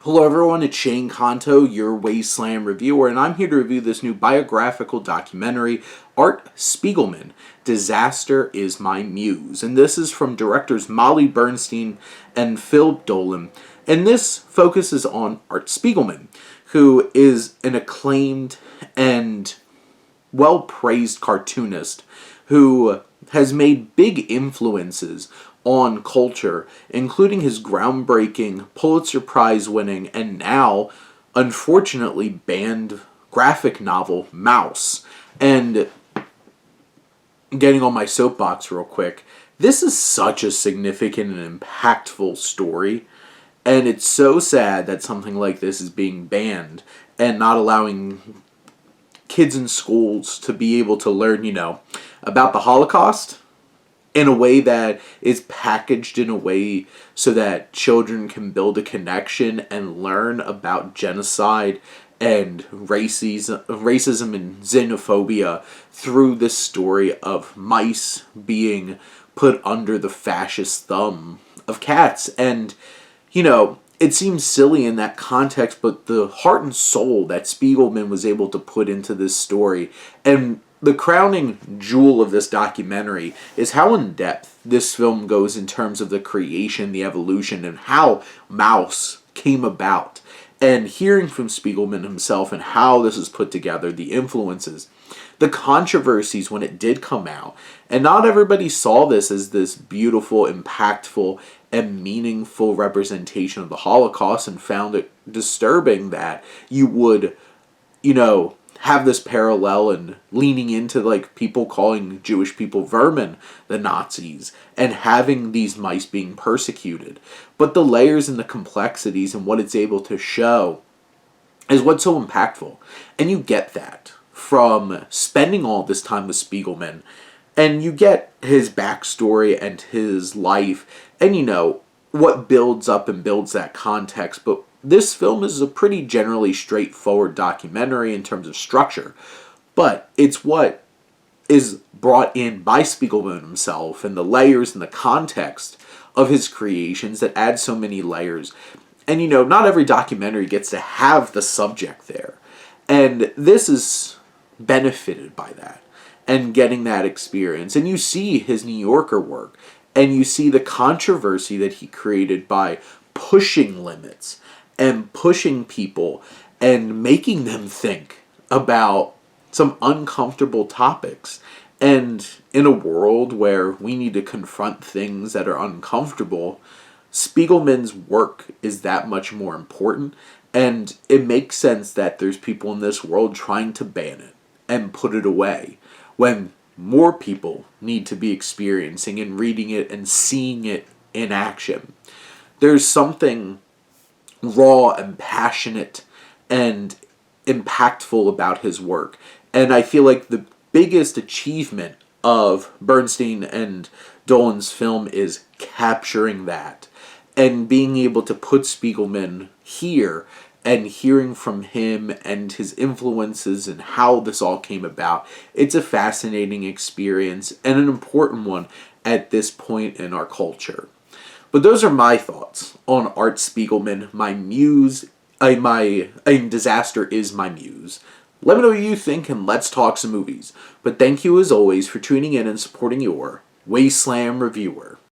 Hello everyone, it's Shane Kanto, your Wasteland reviewer, and I'm here to review this new biographical documentary, Art Spiegelman, Disaster is My Muse. And this is from directors Molly Bernstein and Phil Dolan. And this focuses on Art Spiegelman, who is an acclaimed and well-praised cartoonist who has made big influences on culture, including his groundbreaking Pulitzer Prize-winning and now, unfortunately, banned graphic novel, Mouse. And getting on my soapbox real quick, this is such a significant and impactful story, and it's so sad that something like this is being banned and not allowing kids in schools to be able to learn, about the Holocaust in a way that is packaged in a way so that children can build a connection and learn about genocide and racism and xenophobia through this story of mice being put under the fascist thumb of cats. And, it seems silly in that context, but the heart and soul that Spiegelman was able to put into this story, and the crowning jewel of this documentary, is how in depth this film goes in terms of the creation, the evolution, and how Mouse came about. And hearing from Spiegelman himself and how this is put together, the influences, the controversies when it did come out. And not everybody saw this as this beautiful, impactful, and meaningful representation of the Holocaust, and found it disturbing that you would, have this parallel and leaning into people calling Jewish people vermin, the Nazis, and having these mice being persecuted. But the layers and the complexities and what it's able to show is what's so impactful. And you get that from spending all this time with Spiegelman, and you get his backstory and his life, and what builds up and builds that context. But this film is a pretty generally straightforward documentary in terms of structure, but it's what is brought in by Spiegelman himself and the layers and the context of his creations that add so many layers. And not every documentary gets to have the subject there, and this is benefited by that and getting that experience. And you see his New Yorker work, and you see the controversy that he created by pushing limits and pushing people and making them think about some uncomfortable topics. And in a world where we need to confront things that are uncomfortable, Spiegelman's work is that much more important. And it makes sense that there's people in this world trying to ban it and put it away, when more people need to be experiencing and reading it and seeing it in action. There's something raw and passionate and impactful about his work. And I feel like the biggest achievement of Bernstein and Dolan's film is capturing that and being able to put Spiegelman here and hearing from him and his influences and how this all came about. It's a fascinating experience and an important one at this point in our culture. But those are my thoughts on Art Spiegelman, my muse, Disaster is My Muse. Let me know what you think, and let's talk some movies. But thank you as always for tuning in and supporting your Wasteland reviewer.